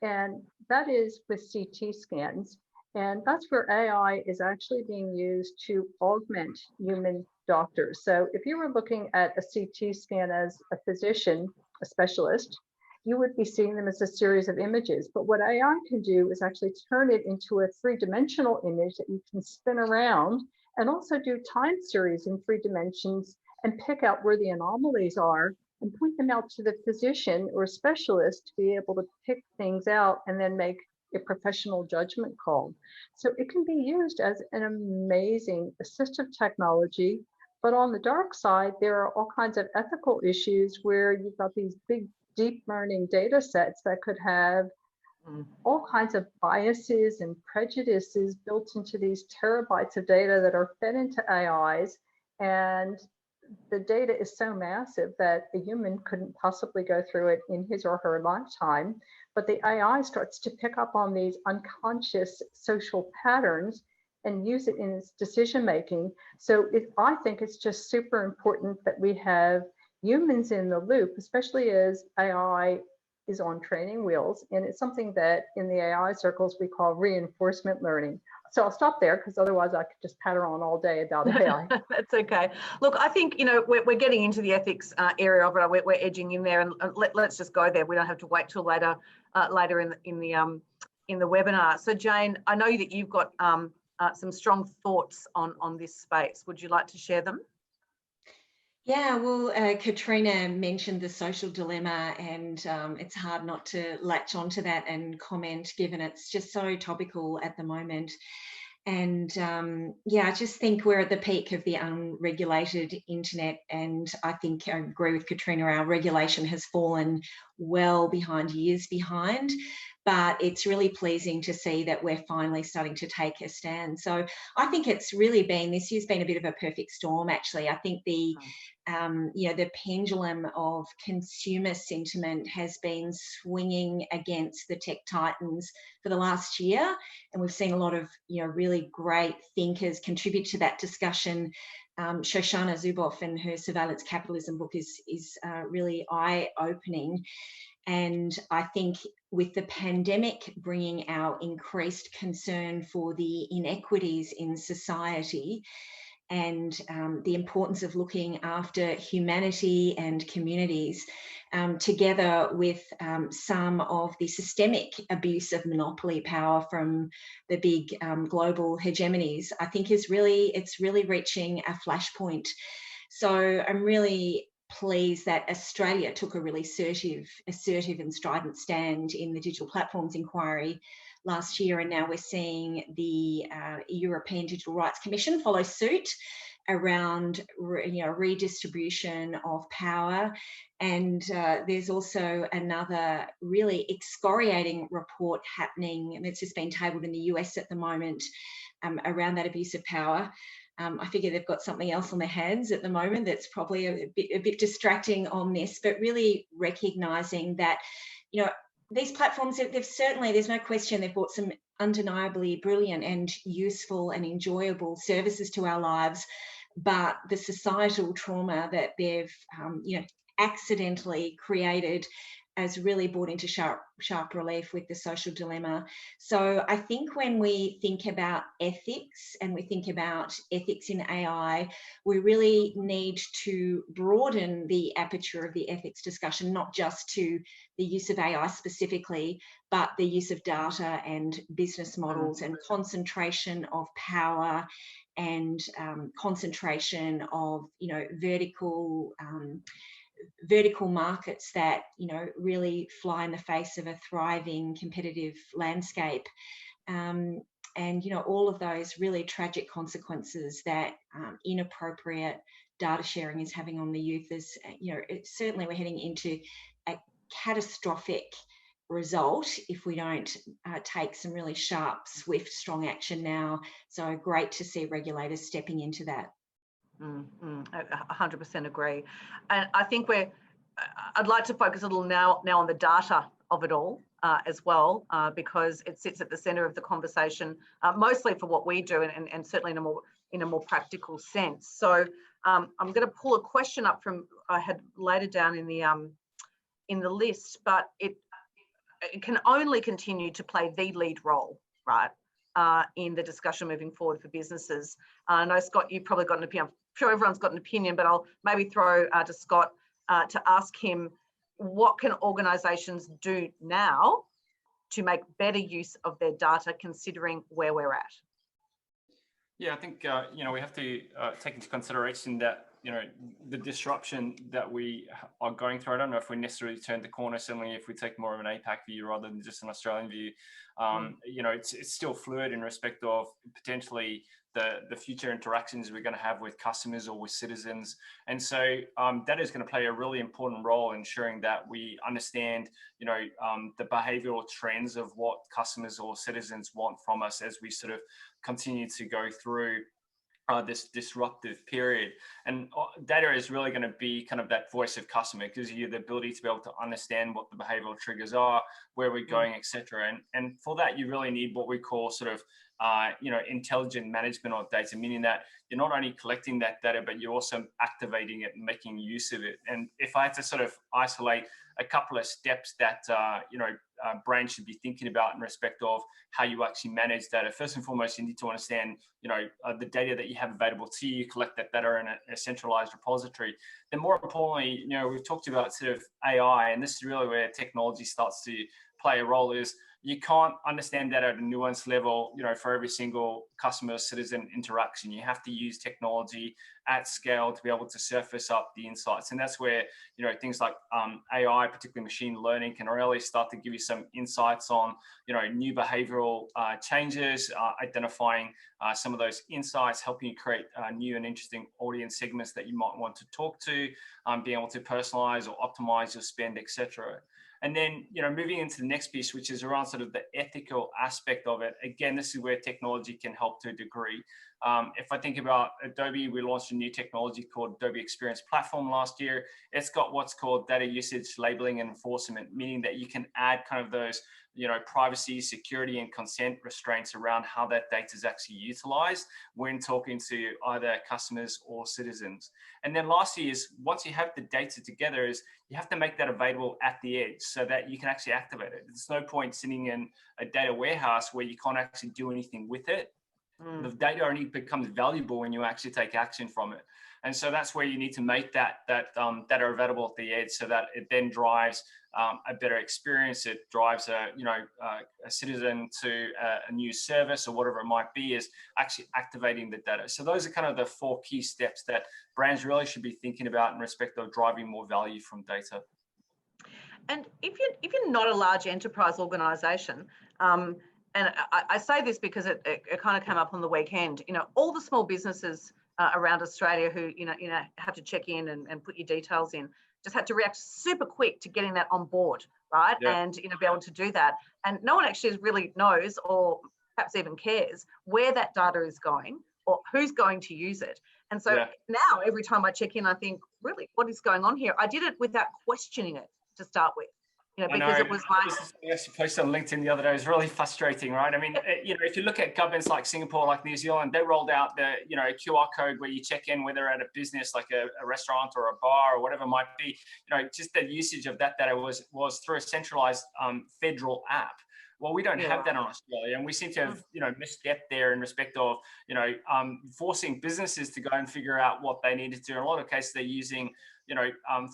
and that is with CT scans. And that's where AI is actually being used to augment human doctors. So if you were looking at a CT scan as a physician, a specialist, you would be seeing them as a series of images. But what AI can do is actually turn it into a three-dimensional image that you can spin around and also do time series in 3 dimensions and pick out where the anomalies are and point them out to the physician or specialist to be able to pick things out and then make a professional judgment call. So it can be used as an amazing assistive technology, but on the dark side, there are all kinds of ethical issues where you've got these big deep learning data sets that could have all kinds of biases and prejudices built into these terabytes of data that are fed into AIs. And the data is so massive that a human couldn't possibly go through it in his or her lifetime. But the AI starts to pick up on these unconscious social patterns and use it in its decision making. So I think it's just super important that we have humans in the loop, especially as AI is on training wheels. And it's something that in the AI circles we call reinforcement learning. So I'll stop there because otherwise I could just patter on all day about AI. That's okay. Look, I think, you know, we're getting into the ethics area of it. We're edging in there, and let's just go there. We don't have to wait till later in the webinar. So Jane, I know that you've got some strong thoughts on this space. Would you like to share them? Yeah, well, Catriona mentioned the social dilemma, and it's hard not to latch onto that and comment, given it's just so topical at the moment. And yeah, I just think we're at the peak of the unregulated internet, and I think I agree with Catriona, our regulation has fallen well behind, years behind. But it's really pleasing to see that we're finally starting to take a stand. So I think it's really been, this year's been a bit of a perfect storm, actually. I think the, you know, the pendulum of consumer sentiment has been swinging against the tech titans for the last year. And we've seen a lot of, you know, really great thinkers contribute to that discussion. Shoshana Zuboff and her Surveillance Capitalism book is really eye-opening. And I think with the pandemic bringing our increased concern for the inequities in society and the importance of looking after humanity and communities, together with some of the systemic abuse of monopoly power from the big global hegemonies, I think it's really reaching a flashpoint. So I'm really pleased that Australia took a really assertive and strident stand in the digital platforms inquiry last year, and now we're seeing the European Digital Rights Commission follow suit around redistribution of power. And there's also another really excoriating report happening, and it's just been tabled in the US at the moment, around that abuse of power. I figure they've got something else on their hands at the moment that's probably a bit distracting on this, but really recognising that, you know, these platforms, they've certainly, there's no question, they've brought some undeniably brilliant and useful and enjoyable services to our lives, but the societal trauma that they've, you know, accidentally created has really brought into sharp relief with the social dilemma. So I think when we think about ethics and we think about ethics in AI, we really need to broaden the aperture of the ethics discussion, not just to the use of AI specifically, but the use of data and business models and concentration of power and concentration of, you know, vertical markets that, you know, really fly in the face of a thriving competitive landscape, and, you know, all of those really tragic consequences that inappropriate data sharing is having on the youth. Is, you know, certainly we're heading into a catastrophic result if we don't take some really sharp, swift, strong action now. So great to see regulators stepping into that. 100% agree. And I think I'd like to focus a little now on the data of it all. as well, because it sits at the centre of the conversation, mostly for what we do, and certainly in a more practical sense. So I'm going to pull a question up from I had later down in the list, but it can only continue to play the lead role, right, in the discussion moving forward for businesses. I know, Scott, you've probably got an opinion. I'm sure everyone's got an opinion, but I'll maybe throw to Scott to ask him, what can organisations do now to make better use of their data, considering where we're at? Yeah, I think, we have to take into consideration that, the disruption that we are going through. I don't know if we necessarily turned the corner, certainly if we take more of an APAC view rather than just an Australian view. It's still fluid in respect of potentially the future interactions we're going to have with customers or with citizens. And so that is going to play a really important role in ensuring that we understand, the behavioral trends of what customers or citizens want from us as we sort of continue to go through this disruptive period. And data is really going to be kind of that voice of customer. It gives you the ability to be able to understand what the behavioral triggers are, where we're going, etc. And for that, you really need what we call sort of intelligent management of data, meaning that you're not only collecting that data, but you're also activating it and making use of it. And if I had to sort of isolate a couple of steps that brands should be thinking about in respect of how you actually manage data, first and foremost, you need to understand the data that you have available to you, collect that data in a centralized repository. Then more importantly, we've talked about sort of AI, and this is really where technology starts to play a role. Is you can't understand that at a nuanced level, for every single customer citizen interaction. You have to use technology at scale to be able to surface up the insights. And that's where, things like AI, particularly machine learning, can really start to give you some insights on, new behavioral changes, identifying some of those insights, helping you create new and interesting audience segments that you might want to talk to, being able to personalize or optimize your spend, etc. And then, moving into the next piece, which is around sort of the ethical aspect of it. Again, this is where technology can help to a degree. If I think about Adobe, we launched a new technology called Adobe Experience Platform last year. It's got what's called data usage labeling and enforcement, meaning that you can add kind of those, privacy, security, and consent restraints around how that data is actually utilized when talking to either customers or citizens. And then lastly is, once you have the data together, is you have to make that available at the edge so that you can actually activate it. There's no point sitting in a data warehouse where you can't actually do anything with it. The data only becomes valuable when you actually take action from it. And so that's where you need to make that data available at the edge, so that it then drives a better experience. It drives a citizen to a new service or whatever it might be, is actually activating the data. So those are kind of the 4 key steps that brands really should be thinking about in respect of driving more value from data. And if you're not a large enterprise organisation, and I say this because it kind of came up on the weekend, all the small businesses around Australia who, have to check in and put your details in, just had to react super quick to getting that on board, right? Yeah. And, be able to do that. And no one actually really knows, or perhaps even cares, where that data is going or who's going to use it. And so now every time I check in, I think, really, what is going on here? I did it without questioning it to start with. Because it was like... I posted on LinkedIn the other day. It was really frustrating, right? I mean, if you look at governments like Singapore, like New Zealand, they rolled out the, QR code where you check in, whether at a business like a restaurant or a bar or whatever it might be. Just the usage of that data was through a centralized federal app. Well, we don't have that in Australia, and we seem to have, misstepped there in respect of, forcing businesses to go and figure out what they need to do. In a lot of cases, they're using,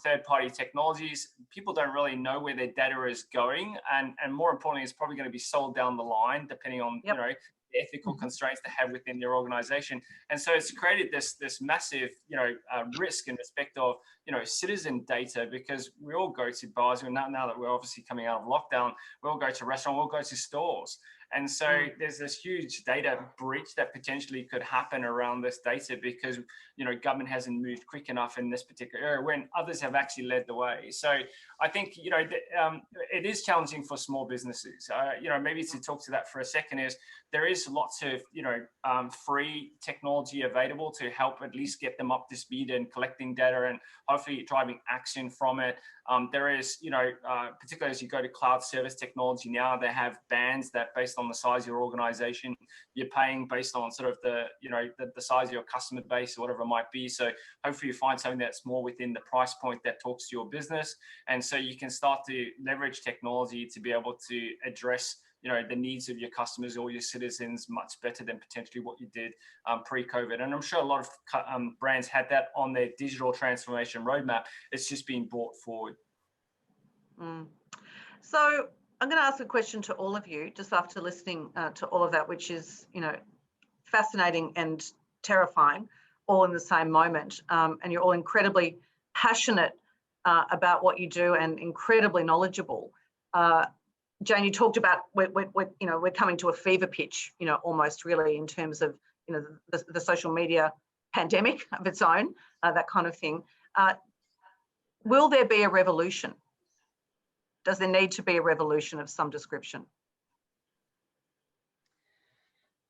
third-party technologies. People don't really know where their data is going, and more importantly, it's probably going to be sold down the line, depending on, the ethical constraints they have within their organization. And so it's created this massive, risk in respect of, citizen data, because we all go to bars, and now that we're obviously coming out of lockdown, we all go to restaurants, we'll go to stores. And so there's this huge data breach that potentially could happen around this data because, you know, government hasn't moved quick enough in this particular area when others have actually led the way. So I think, you know, it is challenging for small businesses. You know, maybe to talk to that for a second is there is lots of, you know, free technology available to help at least get them up to speed and collecting data and hopefully driving action from it. There is, you know, particularly as you go to cloud service technology now, they have bands that based on the size of your organization, you're paying based on sort of the, you know, the size of your customer base or whatever it might be. So hopefully you find something that's more within the price point that talks to your business. And so you can start to leverage technology to be able to address, you know, the needs of your customers or your citizens much better than potentially what you did pre-COVID. And I'm sure a lot of brands had that on their digital transformation roadmap. It's just been brought forward. So I'm going to ask a question to all of you just after listening to all of that, which is, you know, fascinating and terrifying all in the same moment. And you're all incredibly passionate about what you do and incredibly knowledgeable. Jane, you talked about we're coming to a fever pitch, you know, almost really in terms of, you know, the social media pandemic of its own, that kind of thing. Will there be a revolution? Does there need to be a revolution of some description?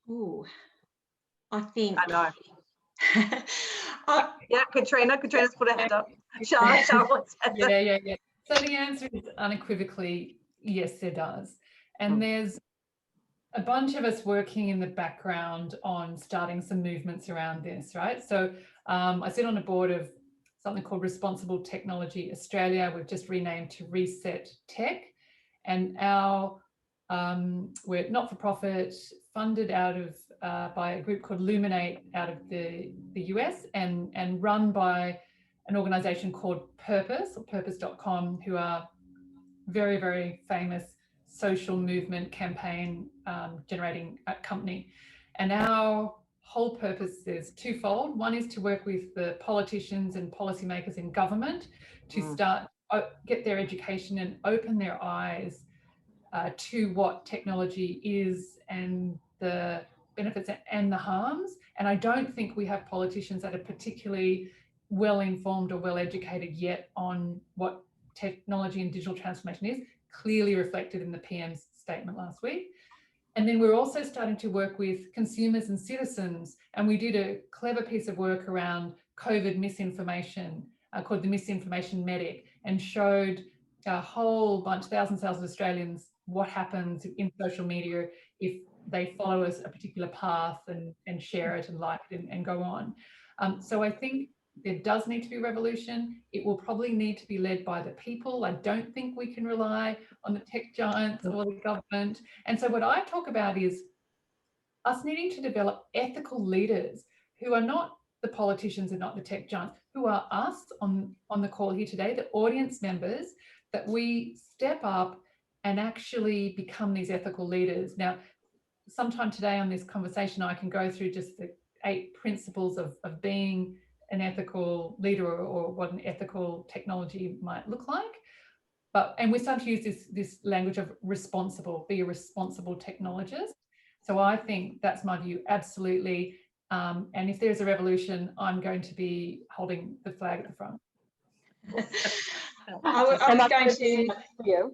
Ooh, I think. I know. Yeah, Catriona's put her hand up. Shara wants to yeah. So the answer is unequivocally yes, there does. And there's a bunch of us working in the background on starting some movements around this, right? So I sit on a board of something called Responsible Technology Australia. We've just renamed to Reset Tech. And we're not-for-profit, funded out of by a group called Luminate out of the US and run by an organization called Purpose or purpose.com, who are very, very famous social movement campaign generating company. And our whole purpose is twofold. One is to work with the politicians and policymakers in government to start get their education and open their eyes to what technology is and the benefits and the harms. And I don't think we have politicians that are particularly well informed or well educated yet on what technology and digital transformation is, clearly reflected in the PM's statement last week. And then we're also starting to work with consumers and citizens. And we did a clever piece of work around COVID misinformation called the Misinformation Medic, and showed a whole bunch, thousands of Australians, what happens in social media if they follow us a particular path and share it and like it and go on. So I think there does need to be a revolution. It will probably need to be led by the people. I don't think we can rely on the tech giants or the government. And so what I talk about is us needing to develop ethical leaders who are not the politicians and not the tech giants, who are us on the call here today, the audience members, that we step up and actually become these ethical leaders. Now, sometime today on this conversation, I can go through just the 8 principles of being an ethical leader or what an ethical technology might look like. And we're starting to use this language of responsible, be a responsible technologist. So I think that's my view, absolutely. And if there's a revolution, I'm going to be holding the flag at the front. I was going to.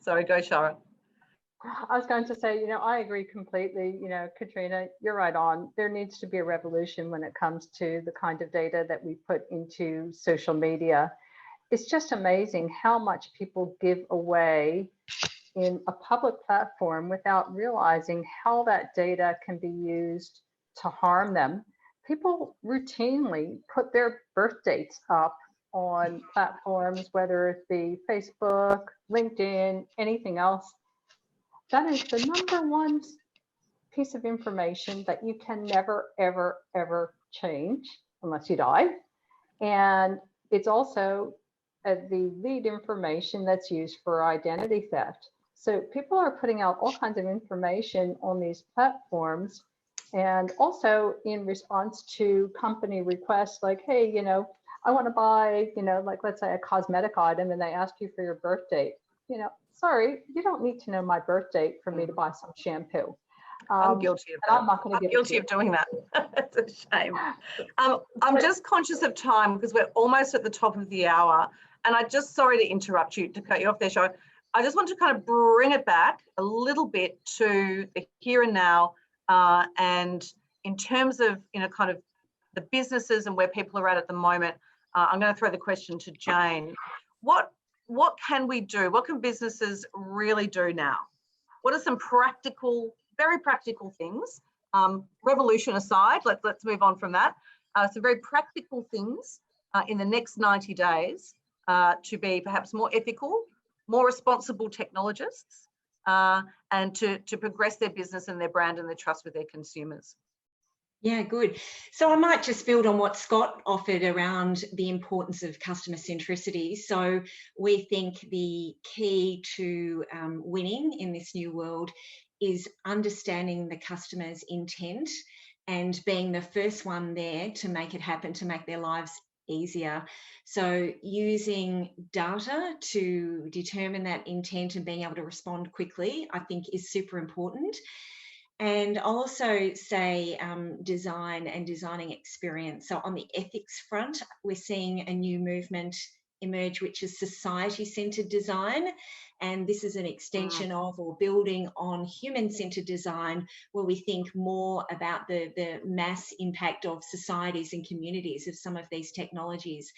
Sorry, go Shara. I was going to say, you know, I agree completely. You know, Catriona, you're right on. There needs to be a revolution when it comes to the kind of data that we put into social media. It's just amazing how much people give away in a public platform without realizing how that data can be used to harm them. People routinely put their birth dates up on platforms, whether it be Facebook, LinkedIn, anything else. That is the #1 piece of information that you can never, ever, ever change unless you die. And it's also the lead information that's used for identity theft. So people are putting out all kinds of information on these platforms, and also in response to company requests like, hey, you know, I want to buy, you know, like let's say a cosmetic item, and they ask you for your birth date. You know, sorry, you don't need to know my birth date for me to buy some shampoo. I'm guilty of that. I'm not going to give guilty of doing that. It's a shame. I'm just conscious of time because we're almost at the top of the hour. And I just, sorry to interrupt you, to cut you off there, Shara. I just want to kind of bring it back a little bit to the here and now. And in terms of, kind of the businesses and where people are at the moment, I'm going to throw the question to Jane. What can we do? What can businesses really do now? What are some practical, very practical things? Revolution aside, let's move on from that. Some very practical things in the next 90 days to be perhaps more ethical, more responsible technologists, and to progress their business and their brand and their trust with their consumers. Yeah, good. So I might just build on what Scott offered around the importance of customer centricity. So we think the key to winning in this new world is understanding the customer's intent and being the first one there to make it happen, to make their lives easier. So using data to determine that intent and being able to respond quickly, I think is super important. And I'll also say design and designing experience. So on the ethics front, we're seeing a new movement emerge, which is society-centered design. And this is an extension of or building on human-centered design, where we think more about the mass impact of societies and communities of some of these technologies.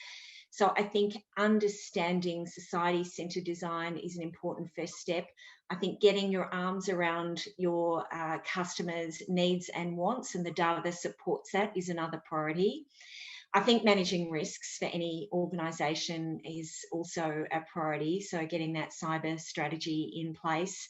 So I think understanding society-centered design is an important first step. I think getting your arms around your customers' needs and wants and the data that supports that is another priority. I think managing risks for any organisation is also a priority. So getting that cyber strategy in place,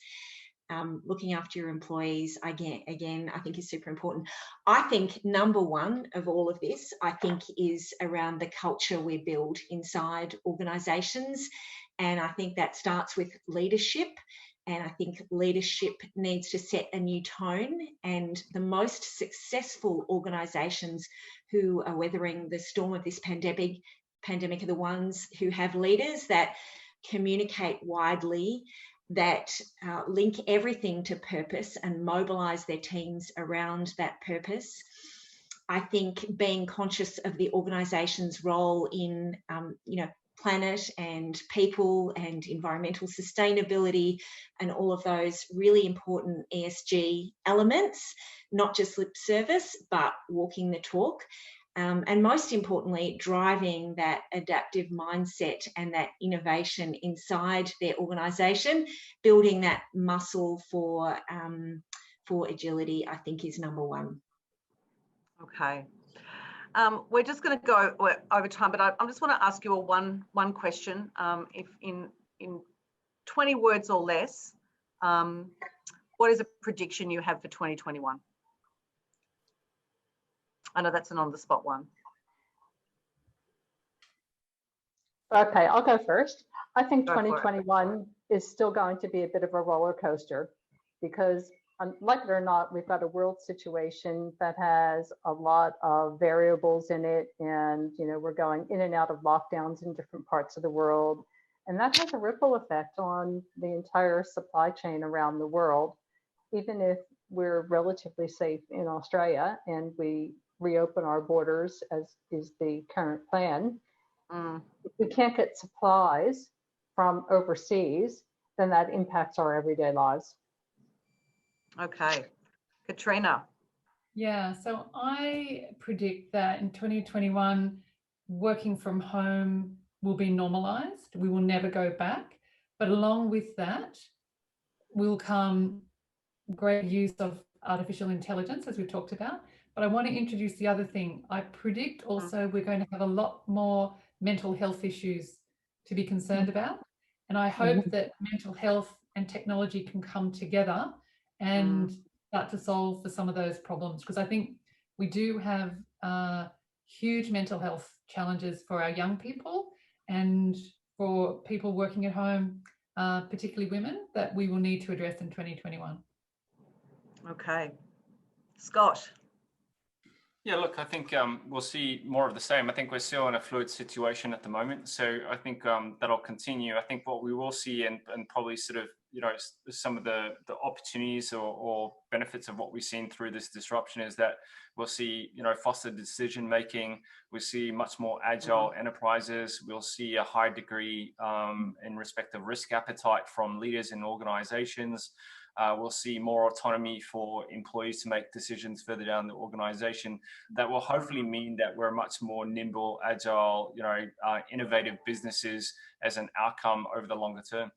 looking after your employees, again, I think is super important. I think number one of all of this, I think, is around the culture we build inside organisations. And I think that starts with leadership. And I think leadership needs to set a new tone. And the most successful organisations who are weathering the storm of this pandemic are the ones who have leaders that communicate widely, that link everything to purpose and mobilise their teams around that purpose. I think being conscious of the organisation's role in, planet and people and environmental sustainability and all of those really important ESG elements, not just lip service, but walking the talk. And most importantly, driving that adaptive mindset and that innovation inside their organisation, building that muscle for agility, I think is number one. Okay. We're just going to go over time, but I just want to ask you one question. If in 20 words or less, what is a prediction you have for 2021? I know that's an on-the-spot one. Okay, I'll go first. I think 2021 is still going to be a bit of a roller coaster because, like it or not, we've got a world situation that has a lot of variables in it, and we're going in and out of lockdowns in different parts of the world, and that has a ripple effect on the entire supply chain around the world. Even if we're relatively safe in Australia and we reopen our borders, as is the current plan, if we can't get supplies from overseas, then that impacts our everyday lives. Okay. Catriona. Yeah, so I predict that in 2021, working from home will be normalized. We will never go back. But along with that will come great use of artificial intelligence, as we talked about. But I want to introduce the other thing. I predict also we're going to have a lot more mental health issues to be concerned about. And I hope that mental health and technology can come together and start to solve for some of those problems. Because I think we do have huge mental health challenges for our young people and for people working at home, particularly women, that we will need to address in 2021. Okay. Scott. Yeah, look, I think we'll see more of the same. I think we're still in a fluid situation at the moment. So I think that'll continue. I think what we will see and probably sort of, some of the opportunities or benefits of what we've seen through this disruption is that we'll see, faster decision making. We'll see much more agile enterprises. We'll see a high degree in respect of risk appetite from leaders in organizations. We'll see more autonomy for employees to make decisions further down the organization. That will hopefully mean that we're much more nimble, agile, innovative businesses as an outcome over the longer term.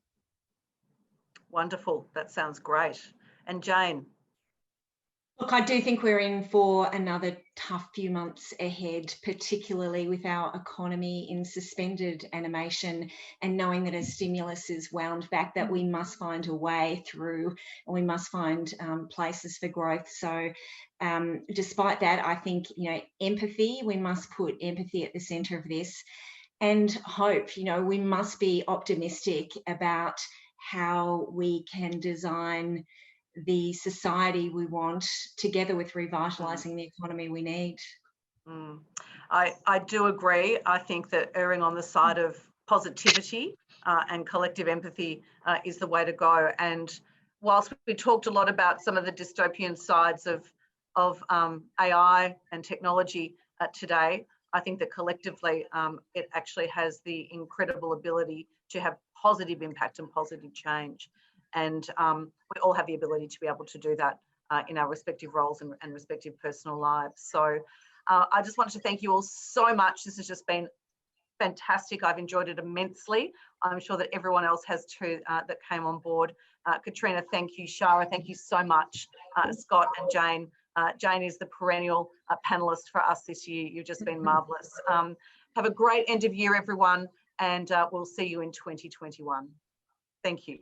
Wonderful. That sounds great. And Jane? Look, I do think we're in for another tough few months ahead, particularly with our economy in suspended animation and knowing that as stimulus is wound back, that we must find a way through and we must find places for growth. So despite that, I think, empathy, we must put empathy at the centre of this, and hope. We must be optimistic about how we can design the society we want, together with revitalising the economy we need. I do agree. I think that erring on the side of positivity and collective empathy is the way to go. And whilst we talked a lot about some of the dystopian sides of AI and technology today, I think that collectively it actually has the incredible ability to have positive impact and positive change. And we all have the ability to be able to do that in our respective roles and respective personal lives. So I just want to thank you all so much. This has just been fantastic. I've enjoyed it immensely. I'm sure that everyone else has too that came on board. Catriona, thank you. Shara, thank you so much. Scott and Jane. Jane is the perennial panelist for us this year. You've just been marvellous. Have a great end of year, everyone, and we'll see you in 2021. Thank you.